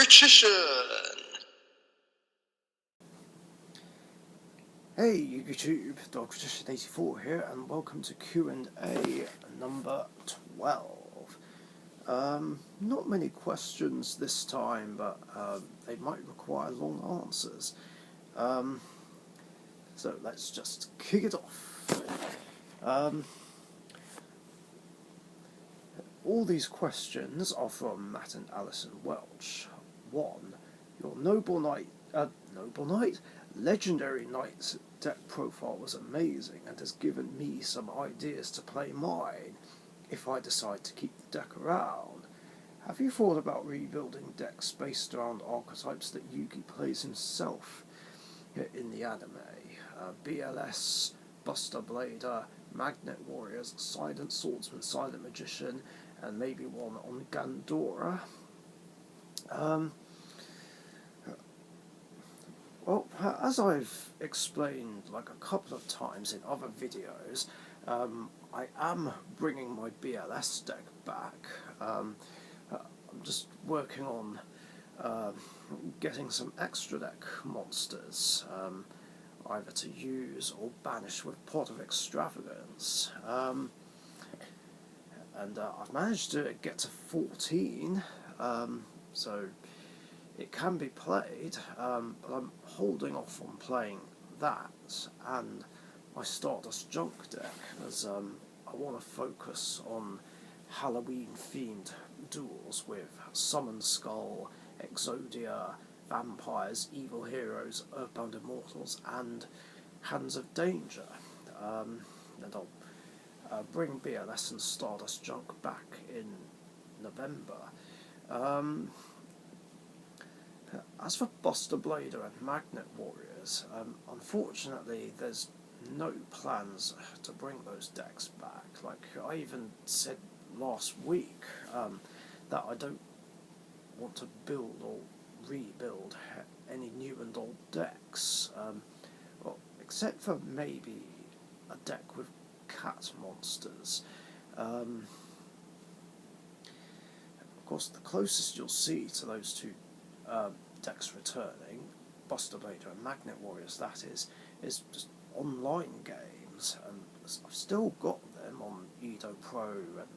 Richician! Hey YouTube, Richician84 here, and welcome to Q&A number 12. Not many questions this time, but they might require long answers. So let's just kick it off. All these questions are from Matt and Alison Welch. 1. Your Noble Knight, Legendary Knight deck profile was amazing and has given me some ideas to play mine if I decide to keep the deck around. Have you thought about rebuilding decks based around archetypes that Yugi plays himself in the anime? BLS, Buster Blader, Magnet Warriors, Silent Swordsman, Silent Magician, and maybe one on Gandora. Well, as I've explained like a couple of times in other videos, I am bringing my BLS deck back. I'm just working on getting some extra deck monsters, either to use or banish with Pot of Extravagance. And I've managed to get to 14, so it can be played, but I'm holding off on playing that and my Stardust Junk deck, as I want to focus on Halloween-themed duels with Summon Skull, Exodia, Vampires, Evil Heroes, Earthbound Immortals, and Hands of Danger. And I'll bring BLS and Stardust Junk back in November. As for Buster Blader and Magnet Warriors, unfortunately there's no plans to bring those decks back. Like I even said last week, that I don't want to build or rebuild any new and old decks, well, except for maybe a deck with cat monsters. Of course, the closest you'll see to those two decks returning, Buster Blader and Magnet Warriors, that is just online games, and I've still got them on Edo Pro and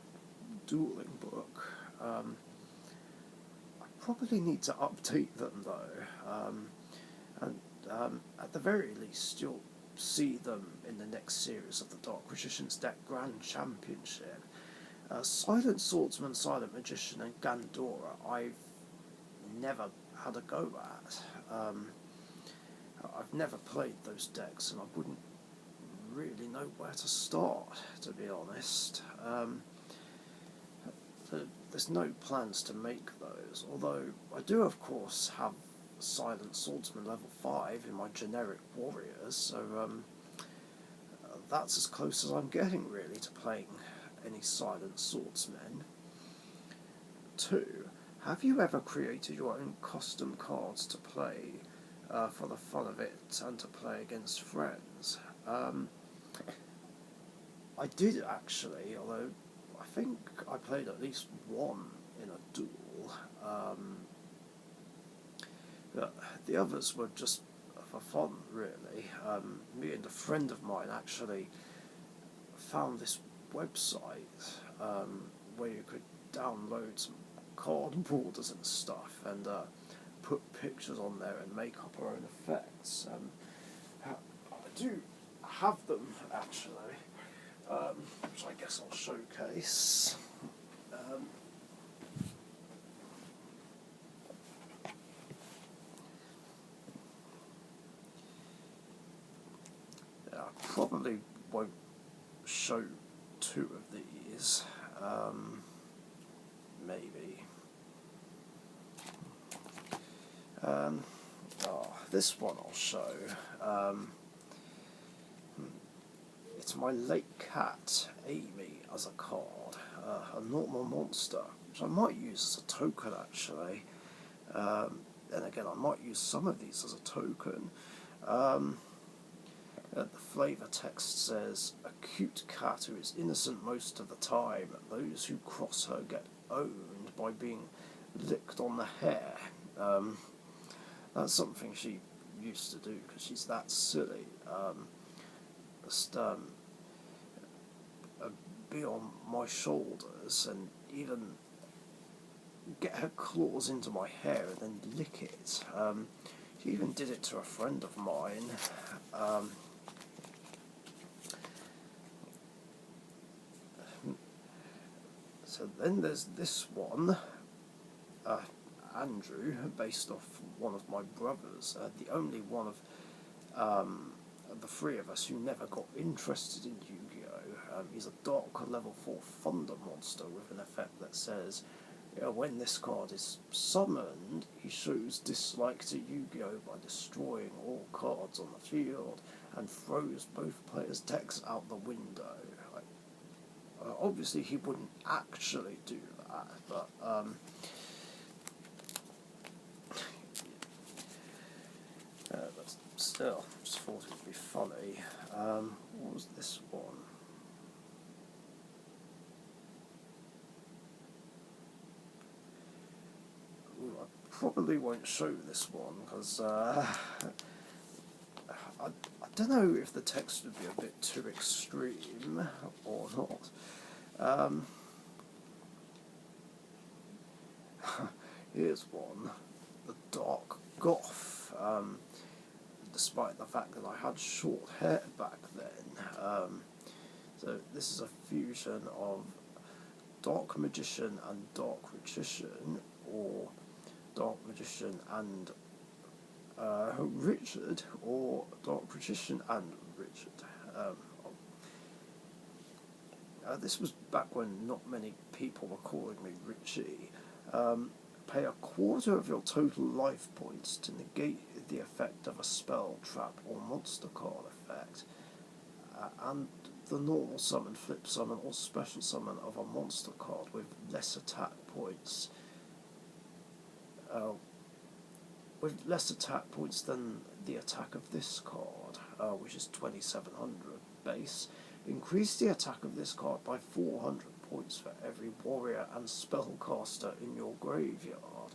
Dueling Book. I probably need to update them though, and at the very least you'll see them in the next series of the Dark Richician's Deck Grand Championship. Silent Swordsman, Silent Magician and Gandora I've never had a go at. I've never played those decks and I wouldn't really know where to start, to be honest. There's no plans to make those, although I do of course have Silent Swordsman level 5 in my generic warriors, so that's as close as I'm getting really to playing any Silent Swordsmen. 2. Have you ever created your own custom cards to play for the fun of it and to play against friends? I did actually, although I think I played at least one in a duel. The others were just for fun, really. Me and a friend of mine actually found this website where you could download some card borders and stuff and put pictures on there and make up our own effects. I do have them actually, which I guess I'll showcase. I probably won't show two of these, maybe. This one I'll show. It's my late cat, Amy, as a card, a normal monster, which I might use as a token actually. Then again, I might use some of these as a token. The flavour text says, a cute cat who is innocent most of the time. Those who cross her get owned by being licked on the hair. That's something she used to do because she's that silly. Just be on my shoulders and even get her claws into my hair and then lick it. She even did it to a friend of mine. So then there's this one, Andrew, based off one of my brothers, the only one of the three of us who never got interested in Yu-Gi-Oh! He's a dark level 4 Thunder monster with an effect that says, when this card is summoned, he shows dislike to Yu-Gi-Oh! By destroying all cards on the field and throws both players' decks out the window. Obviously he wouldn't actually do that, but but still, just thought it would be funny. What was this one? Ooh, I probably won't show this one because I don't know if the text would be a bit too extreme or not. Here's one, the Dark Goth. Despite the fact that I had short hair back then. So this is a fusion of Dark Magician and Dark Richician, or Dark Magician and Richard, or Dark Richician and Richard. This was back when not many people were calling me Richie. Pay a quarter of your total life points to negate the effect of a spell, trap, or monster card effect, and the normal summon, flip summon, or special summon of a monster card with less attack points. With less attack points than the attack of this card, which is 2700 base. Increase the attack of this card by 400 points for every warrior and spellcaster in your graveyard.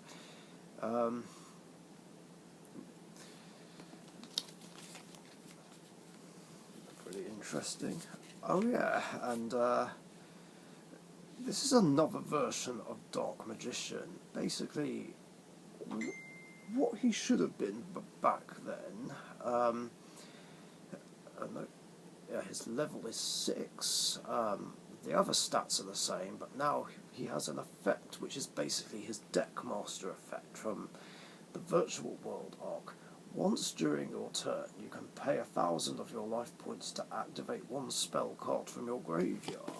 Pretty interesting. Oh yeah, and this is another version of Dark Magician. Basically, what he should have been back then. His level is 6. The other stats are the same, but now he has an effect which is basically his Deckmaster effect from the Virtual World arc. Once during your turn, you can pay 1,000 of your life points to activate one spell card from your graveyard.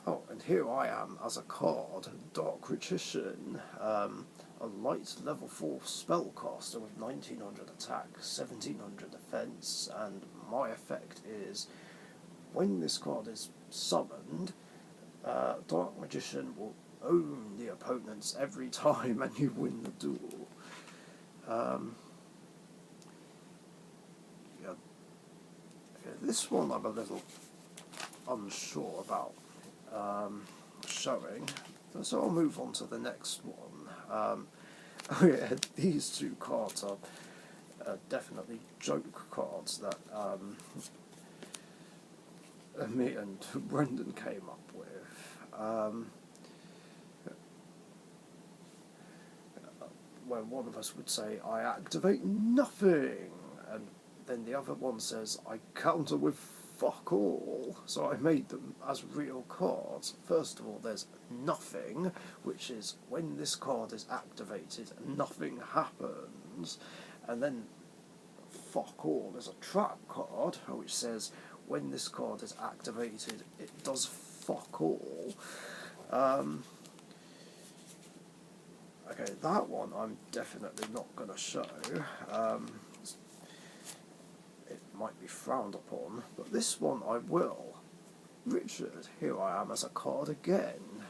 Oh, and here I am as a card, Dark Richician, a light level 4 spellcaster with 1900 attack, 1700 defense, and my effect is, when this card is summoned, Dark Magician will own the opponents every time and you win the duel. This one I'm a little unsure about showing, so I'll move on to the next one. Oh yeah, these two cards are definitely joke cards that me and Brendan came up with. Where one of us would say, I activate nothing, and then the other one says, I counter with fuck all. So I made them as real cards. First of all, there's nothing, which is when this card is activated, nothing happens. And then fuck all is a trap card, which says when this card is activated, it does fuck all. Okay, that one I'm definitely not going to show. It might be frowned upon, but this one I will. Richard, here I am as a card again.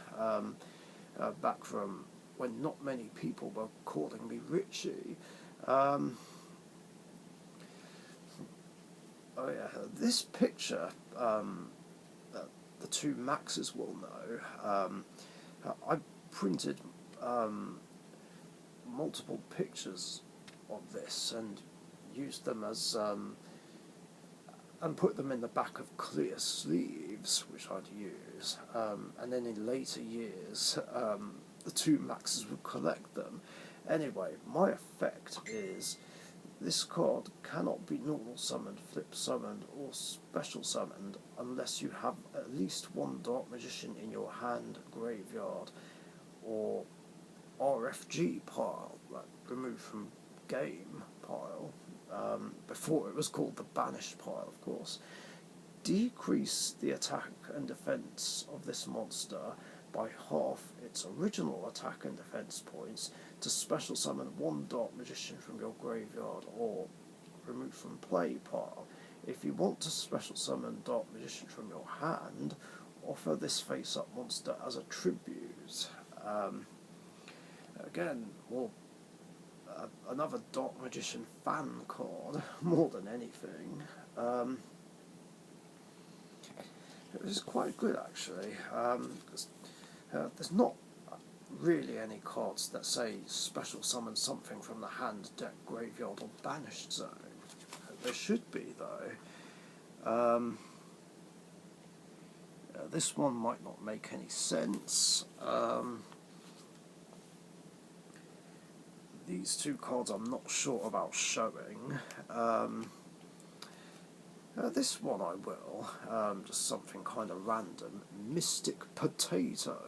Back from when not many people were calling me Richie. Oh yeah, this picture, the two Maxes will know. I printed multiple pictures of this and used them as and put them in the back of clear sleeves, which I'd use, and then in later years the two Maxes would collect them. Anyway, my effect is this card cannot be normal summoned, flip summoned, or special summoned unless you have at least one Dark Magician in your hand, graveyard, or RFG pile, like removed from game pile, before it was called the banished pile, of course. Decrease the attack and defense of this monster by half its original attack and defense points to special summon one Dark Magician from your graveyard or remove from play pile. If you want to special summon Dark Magician from your hand, offer this face-up monster as a tribute. Again, well, another Dark Magician fan card, more than anything. It was quite good, actually. There's not really any cards that say special summon something from the hand, deck, graveyard, or banished zone. There should be, though. This one might not make any sense. These two cards I'm not sure about showing. This one I will, just something kind of random. Mystic Potato.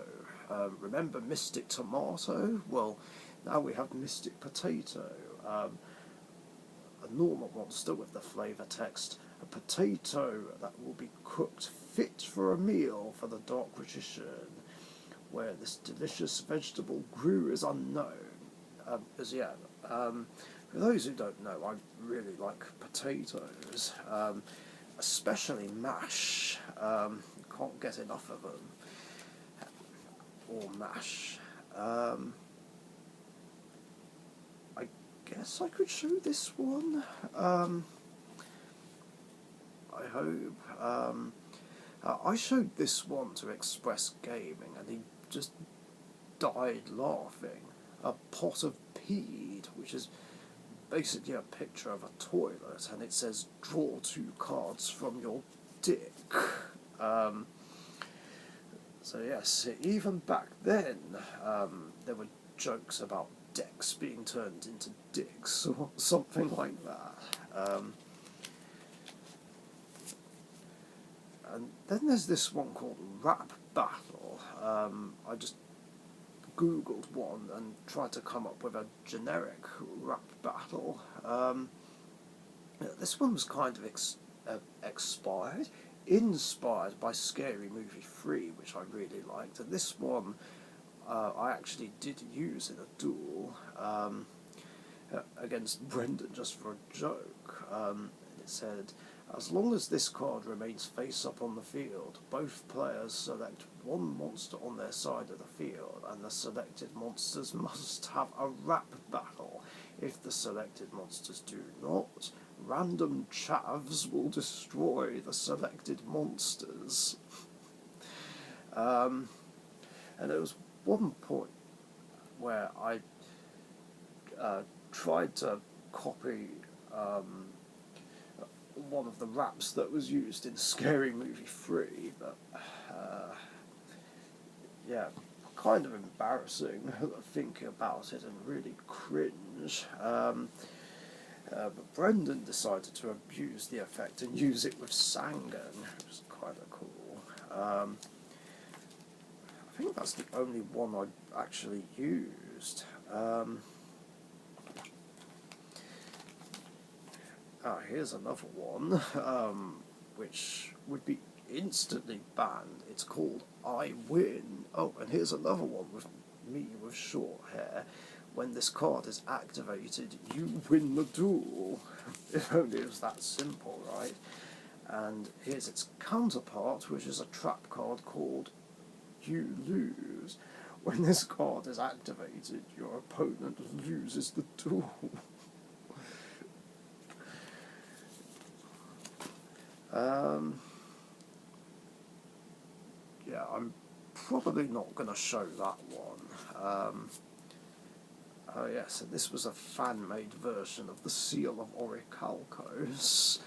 Remember Mystic Tomato? Well, now we have Mystic Potato. A normal monster with the flavour text. A potato that will be cooked fit for a meal for the Dark Richician. Where this delicious vegetable grew is unknown. For those who don't know, I really like potatoes, especially mash. Can't get enough of them. Or mash. I guess I could show this one. I hope. I showed this one to Express Gaming, and he just died laughing. A pot of peed, which is basically a picture of a toilet, and it says draw 2 cards from your dick. So yes, even back then there were jokes about decks being turned into dicks or something like that. And then there's this one called Rap Battle. I just Googled one and tried to come up with a generic rap battle. This one was kind of inspired by Scary Movie 3, which I really liked, and this one I actually did use in a duel against Brendan just for a joke. It said, as long as this card remains face up on the field, both players select one monster on their side of the field, and the selected monsters must have a rap battle. If the selected monsters do not, random chavs will destroy the selected monsters. And there was one point where I tried to copy one of the raps that was used in Scary Movie 3, but yeah, kind of embarrassing thinking about it and really cringe. But Brendan decided to abuse the effect and use it with Sangan, which was kind of cool. I think that's the only one I actually used. Here's another one, which would be instantly banned. It's called I Win. Oh, and here's another one with me with short hair. When this card is activated, you win the duel. If only it was that simple, right? And here's its counterpart, which is a trap card called You Lose. When this card is activated, your opponent loses the duel. Um, yeah, I'm probably not going to show that one. Oh yes, yeah, so this was a fan-made version of the Seal of Orichalcos,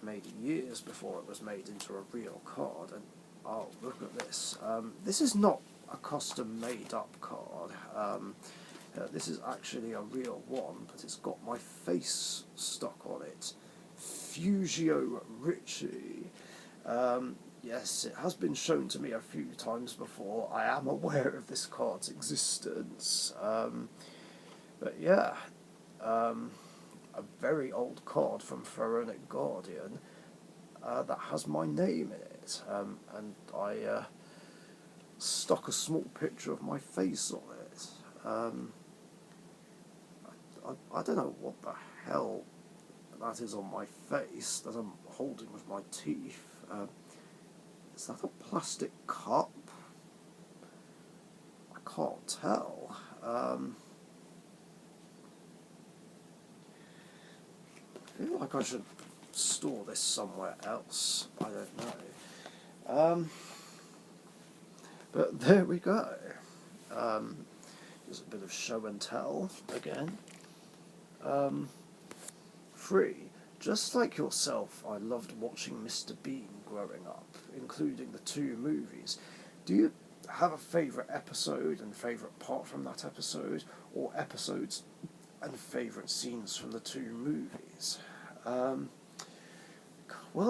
made years before it was made into a real card. And oh, look at this. This is not a custom-made-up card. This is actually a real one, but it's got my face stuck on it. Fusio Richie. Yes, it has been shown to me a few times before. I am aware of this card's existence. But yeah, a very old card from Pharaonic Guardian that has my name in it. And I stuck a small picture of my face on it. I don't know what the hell that is on my face that I'm holding with my teeth. Is that a plastic cup? I can't tell. I feel like I should store this somewhere else. I don't know. But there we go. There's a bit of show and tell again. 3. Just like yourself, I loved watching Mr. Bean growing up, including the 2 movies. Do you have a favourite episode and favourite part from that episode, or episodes and favourite scenes from the 2 movies? Well,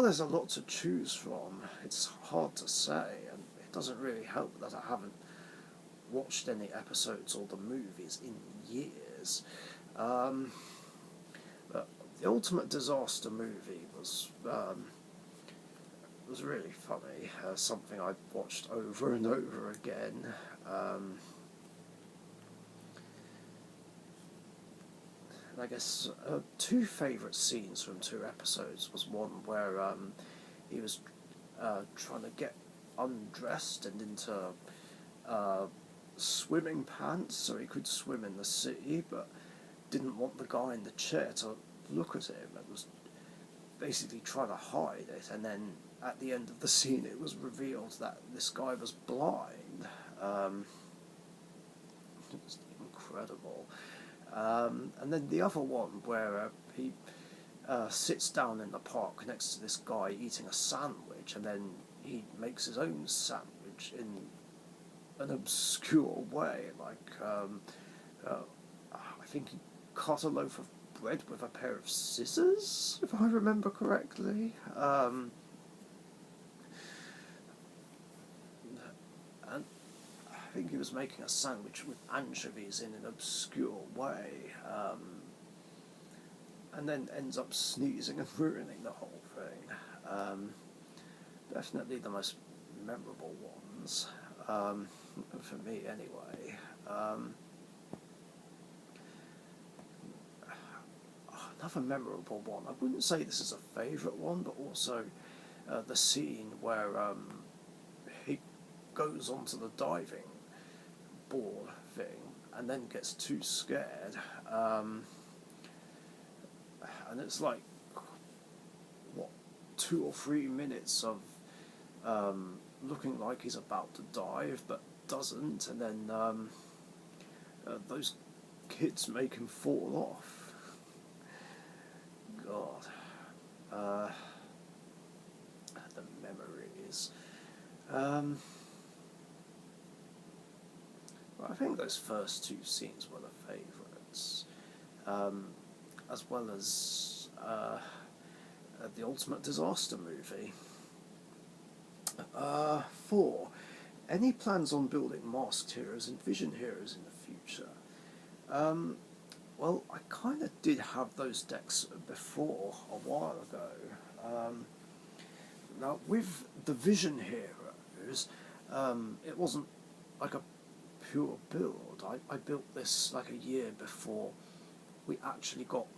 there's a lot to choose from. It's hard to say, and it doesn't really help that I haven't watched any episodes or the movies in years. But the Ultimate Disaster movie was really funny. Something I watched over and over again. And I guess 2 favourite scenes from 2 episodes was one where he was trying to get undressed and into swimming pants so he could swim in the sea, but didn't want the guy in the chair to look at him and was basically trying to hide it, and then at the end of the scene it was revealed that this guy was blind. It was incredible. And then the other one where he sits down in the park next to this guy eating a sandwich, and then he makes his own sandwich in an obscure way, like I think he cut a loaf of bread with a pair of scissors, if I remember correctly. And I think he was making a sandwich with anchovies in an obscure way, and then ends up sneezing and ruining the whole thing. Definitely the most memorable ones, for me anyway. Another memorable one, I wouldn't say this is a favourite one, but also the scene where he goes onto the diving board thing and then gets too scared, and it's like, what, 2 or 3 minutes of looking like he's about to dive but doesn't, and then those kids make him fall off. God, the memories. Well, I think those first 2 scenes were the favourites, as well as the Ultimate Disaster movie. 4. Any plans on building masked heroes and vision heroes in the future? Well, I kind of did have those decks before, a while ago. Now, with the Vision Heroes, it wasn't like a pure build. I built this like a year before we actually got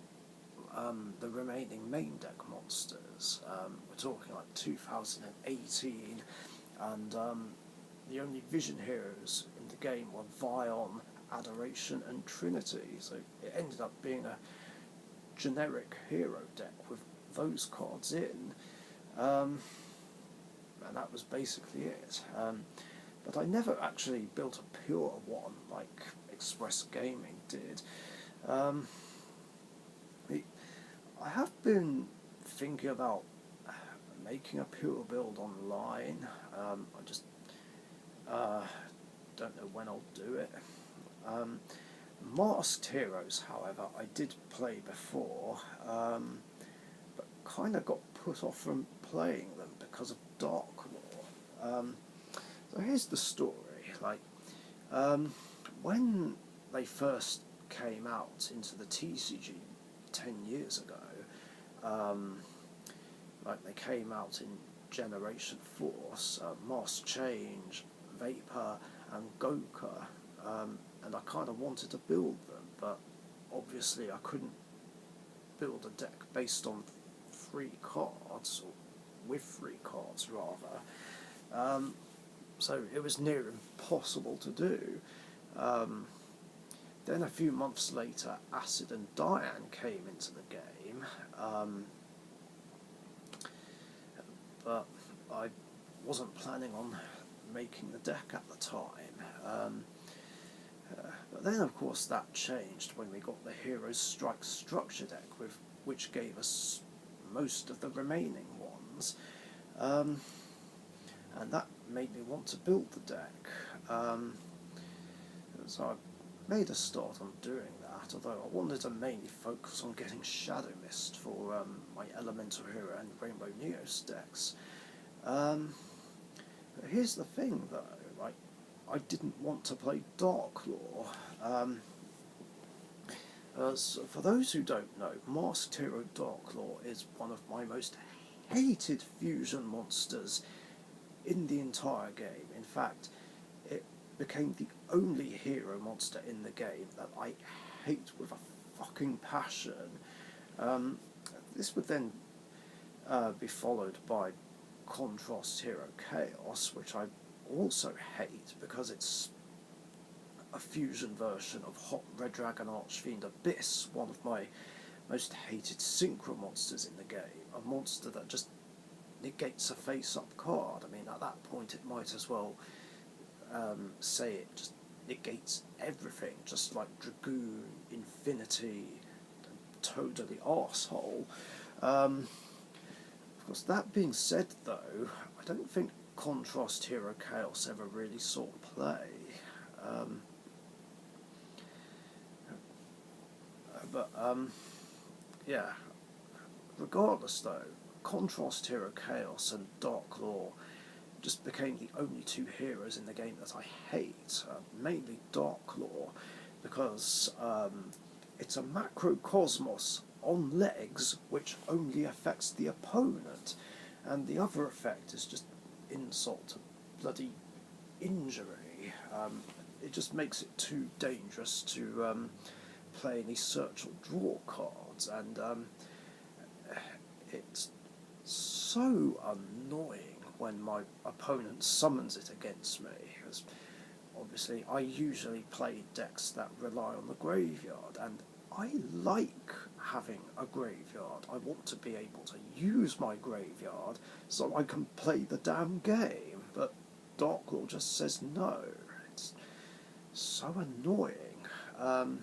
the remaining main deck monsters. We're talking like 2018, and the only Vision Heroes in the game were Vion, Adoration and Trinity, so it ended up being a generic hero deck with those cards in, and that was basically it. But I never actually built a pure one like Express Gaming did. I have been thinking about making a pure build online. I just don't know when I'll do it. Masked Heroes, however, I did play before, but kind of got put off from playing them because of Dark Law. So here's the story. When they first came out into the TCG 10 years ago, they came out in Generation Force, Mask Change, Vapor, and Goka, and I kind of wanted to build them, but obviously I couldn't build a deck based on 3 cards, or with 3 cards rather, so it was near impossible to do. Then a few months later, Acid and Diane came into the game, but I wasn't planning on making the deck at the time. But then, of course, that changed when we got the Heroes Strike Structure deck, which gave us most of the remaining ones, and that made me want to build the deck. So I made a start on doing that, although I wanted to mainly focus on getting Shadow Mist for my Elemental Hero and Rainbow Neos decks. But here's the thing, though, I didn't want to play Dark Law. For those who don't know, Masked Hero Dark Law is one of my most hated fusion monsters in the entire game. In fact, it became the only hero monster in the game that I hate with a fucking passion. This would then be followed by Contrast Hero Chaos, which I also hate because it's a fusion version of Hot Red Dragon Archfiend Abyss, one of my most hated synchro monsters in the game, a monster that just negates a face-up card. I mean, at that point it might as well say it just negates everything, just like Dragoon, Infinity, totally arsehole. Of course, that being said, though, I don't think Contrast Hero Chaos ever really saw play. Yeah. Regardless, though, Contrast Hero Chaos and Dark Law just became the only 2 heroes in the game that I hate, mainly Dark Law, because it's a macrocosmos on legs which only affects the opponent, and the other effect is just insult to bloody injury. It just makes it too dangerous to play any search or draw cards, and it's so annoying when my opponent summons it against me, because obviously I usually play decks that rely on the graveyard, and I like having a graveyard. I want to be able to use my graveyard so I can play the damn game, but Dark Law just says no. It's so annoying. And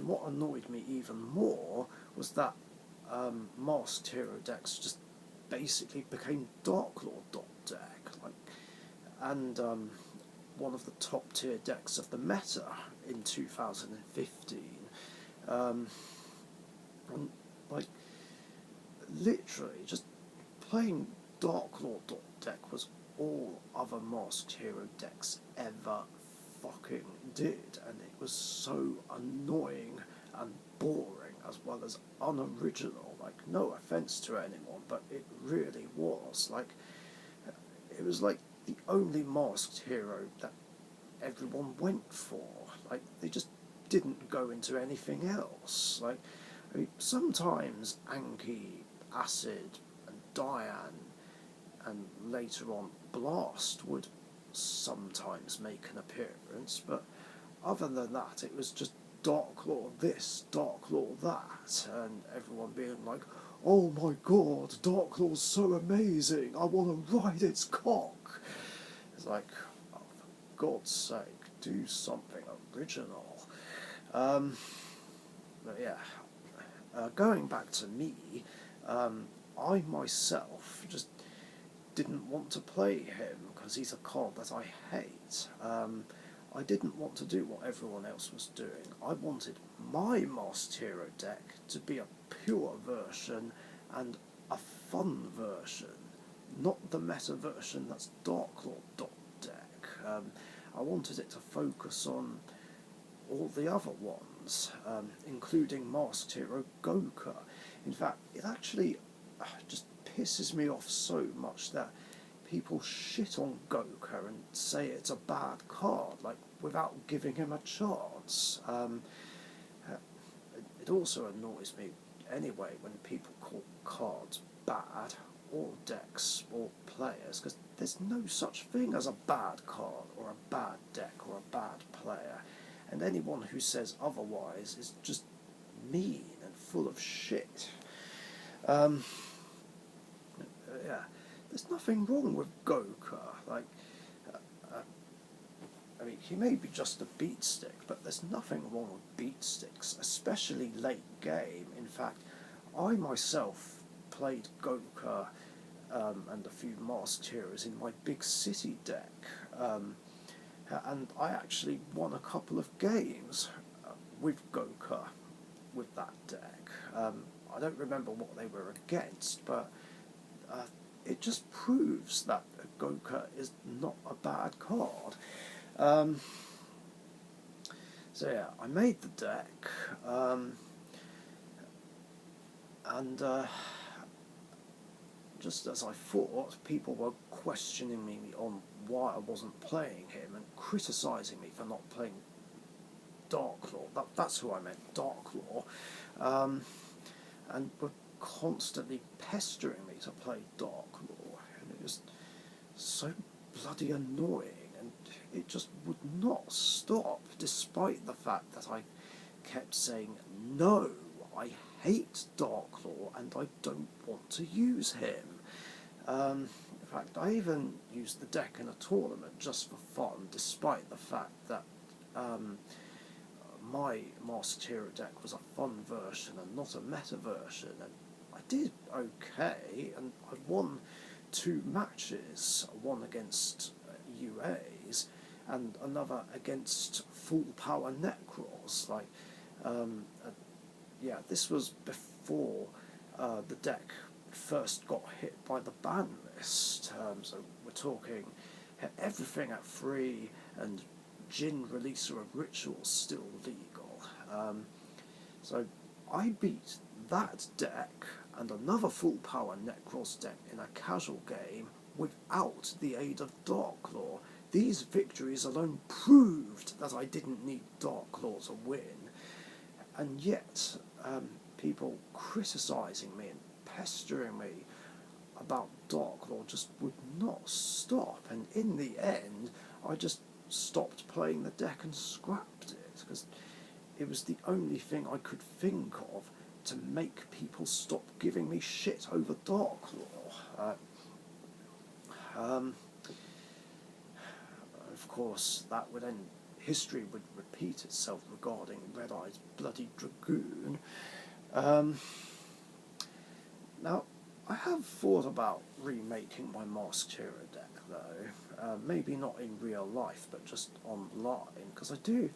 what annoyed me even more was that Masked Hero decks just basically became Dark Law deck, and one of the top tier decks of the meta in 2015. And literally just playing Dark Law deck was all other Masked Hero decks ever fucking did, and it was so annoying and boring as well as unoriginal. No offense to anyone, but it really was. It was like the only Masked Hero that everyone went for. They just didn't go into anything else. Sometimes Anki, Acid, and Diane, and later on Blast would sometimes make an appearance, but other than that, it was just Dark Law this, Dark Law that, and everyone being like, oh my god, Dark Law's so amazing, I want to ride its cock. It's like, oh, for God's sake, do something original. But yeah, going back to me, I myself just didn't want to play him because he's a card that I hate. I didn't want to do what everyone else was doing. I wanted my Masked Hero deck to be a pure version and a fun version, not the meta version that's Dark Lord deck. I wanted it to focus on all the other ones, including Masked Hero Goka. In fact, it actually just pisses me off so much that people shit on Goka and say it's a bad card, like, without giving him a chance. It also annoys me anyway when people call cards bad, or decks, or players, because there's no such thing as a bad card, or a bad deck, or a bad player, and anyone who says otherwise is just mean and full of shit. Yeah, there's nothing wrong with Goka. Like, I mean, he may be just a beat stick, but there's nothing wrong with beat sticks, especially late game. In fact, I myself played Goka and a few Masked Heroes in my Big City deck, and I actually won a couple of games with Goka with that deck. I don't remember what they were against, but it just proves that Goka is not a bad card. So yeah, I made the deck, and just as I thought, people were questioning me on why I wasn't playing him and criticising me for not playing Dark Law. That's who I meant, Dark Law, and were constantly pestering me to play Dark Law, and it was so bloody annoying, and it just would not stop, despite the fact that I kept saying, no, I hate Dark Law and I don't want to use him. In fact, I even used the deck in a tournament just for fun, despite the fact that my Masked Hero deck was a fun version and not a meta version, and I did okay, and I won 2 matches, one against UAs and another against full power Necros. Like, yeah, this was before the deck first got hit by the ban list, so we're talking everything at 3 and Jin Releaser of Rituals still legal. So I beat that deck and another full power Necros deck in a casual game without the aid of Dark Law. These victories alone proved that I didn't need Dark Law to win, and yet people criticising me and pestering me about Dark Law just would not stop, and in the end I just stopped playing the deck and scrapped it, because it was the only thing I could think of to make people stop giving me shit over Dark Law. Of course, that would end. History would repeat itself regarding Red Eye's bloody Dragoon. Now, I have thought about remaking my Masked Hero deck, though. Maybe not in real life, but just online, because I do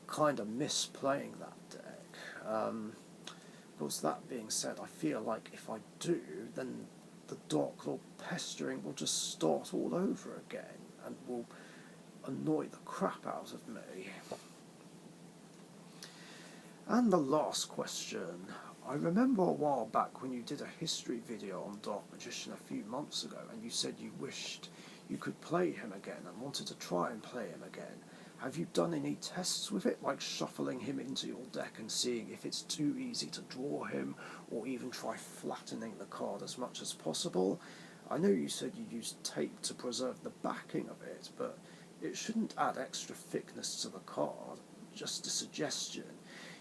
kind of miss playing that deck. Of course, that being said, I feel like if I do, then the Dark Lord pestering will just start all over again, and will annoy the crap out of me. And the last question. I remember a while back when you did a history video on Dark Magician a few months ago, and you said you wished you could play him again and wanted to try and play him again. Have you done any tests with it, like shuffling him into your deck and seeing if it's too easy to draw him, or even try flattening the card as much as possible? I know you said you used tape to preserve the backing of it, but it shouldn't add extra thickness to the card. just a suggestion.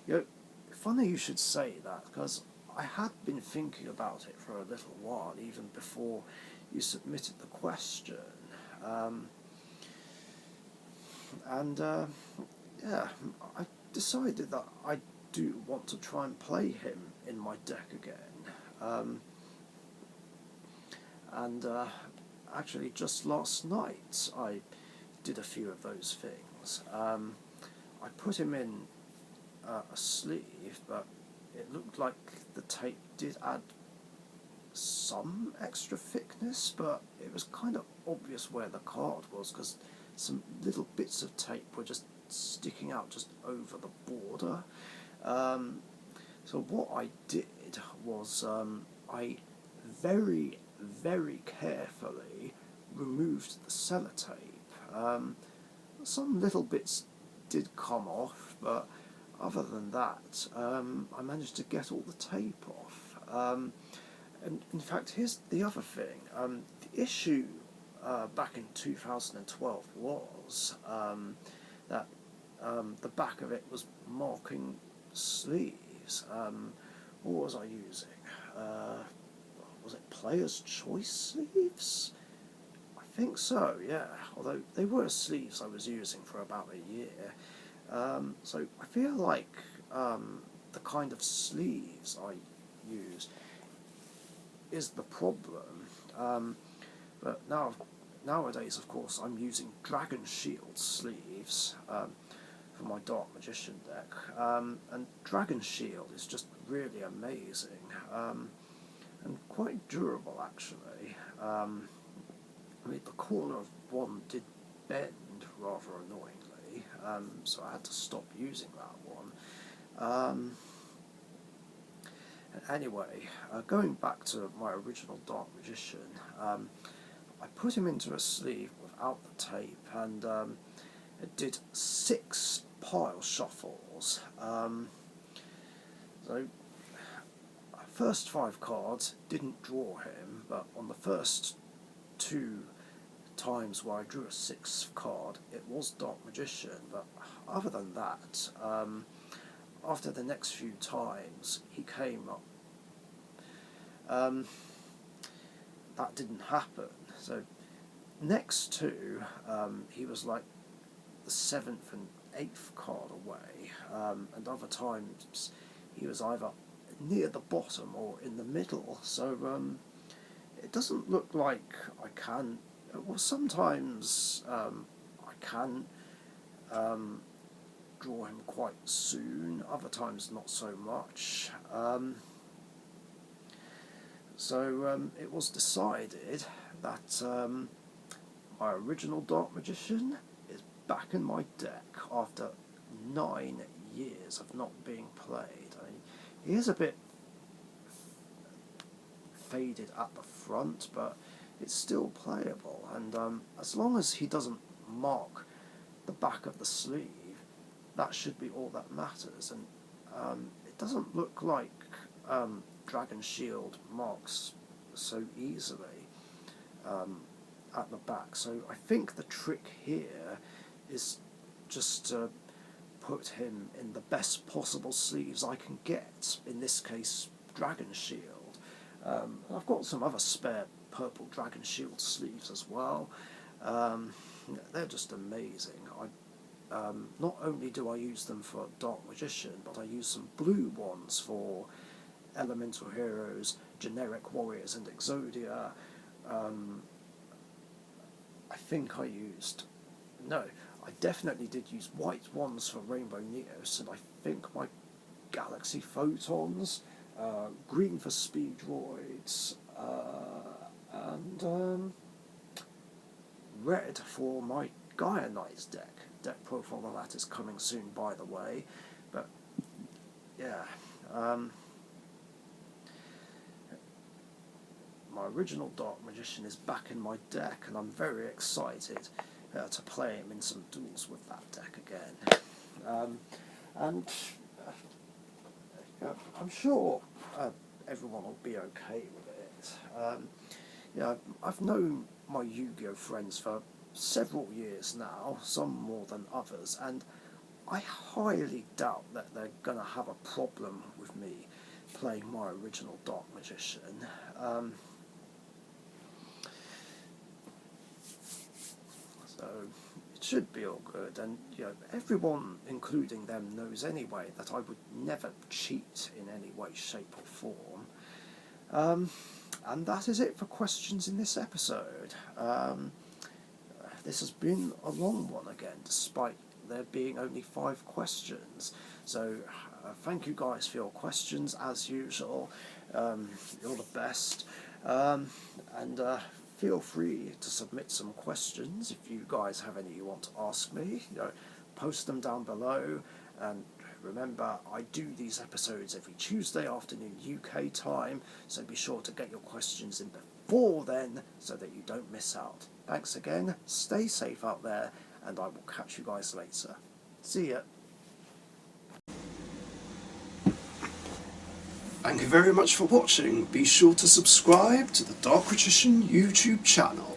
You know, funny you should say that, because I had been thinking about it for a little while, even before you submitted the question. Yeah, I decided that I do want to try and play him in my deck again. Actually, just last night I did a few of those things. I put him in a sleeve, but it looked like the tape did add some extra thickness, but it was kind of obvious where the card was, because some little bits of tape were just sticking out just over the border. So what I did was I very, very carefully removed the sellotape. Some little bits did come off, but other than that, I managed to get all the tape off. And in fact, here's the other thing. The issue back in 2012 was that the back of it was marking sleeves. What was I using? Was it Player's Choice sleeves? I think so, yeah. Although they were sleeves I was using for about a year. So I feel like the kind of sleeves I use is the problem. But nowadays, of course, I'm using Dragon Shield sleeves for my Dark Magician deck, and Dragon Shield is just really amazing, and quite durable, actually. I mean, the corner of one did bend rather annoyingly, so I had to stop using that one. Anyway, going back to my original Dark Magician, I put him into a sleeve without the tape, and it did 6 pile shuffles. So, first 5 cards didn't draw him, but on the first 2 times where I drew a 6th card, it was Dark Magician. But other than that, after the next few times he came up, that didn't happen. So next to, he was like the 7th and 8th card away, and other times he was either near the bottom or in the middle. So it doesn't look like I can. Well, sometimes I can draw him quite soon, other times not so much. So it was decided that my original Dark Magician is back in my deck after 9 years of not being played. I mean, he is a bit faded at the front, but it's still playable, and as long as he doesn't mark the back of the sleeve, that should be all that matters. And it doesn't look like Dragon Shield marks so easily at the back. So I think the trick here is just to put him in the best possible sleeves I can get, in this case Dragon Shield. I've got some other spare purple Dragon Shield sleeves as well. They're just amazing. Not only do I use them for Dark Magician, but I use some blue ones for Elemental Heroes, Generic Warriors and Exodia. I think I definitely did use white ones for Rainbow Neos, and I think my Galaxy Photons, green for Speed Droids, and red for my Gaia Knights deck. Deck profile of that is coming soon, by the way. But yeah, my original Dark Magician is back in my deck, and I'm very excited to play him in some duels with that deck again. And I'm sure everyone will be okay with it. I've known my Yu-Gi-Oh friends for several years now, some more than others, and I highly doubt that they're going to have a problem with me playing my original Dark Magician. So it should be all good, and everyone, including them, knows anyway that I would never cheat in any way, shape or form. And that is it for questions in this episode. This has been a long one again, despite there being only 5 questions. So thank you guys for your questions, as usual. You're the best. And feel free to submit some questions if you guys have any you want to ask me. Post them down below. And remember, I do these episodes every Tuesday afternoon UK time, so be sure to get your questions in before then so that you don't miss out. Thanks again, stay safe out there, and I will catch you guys later. See ya. Thank you very much for watching. Be sure to subscribe to the Dark Richician YouTube channel.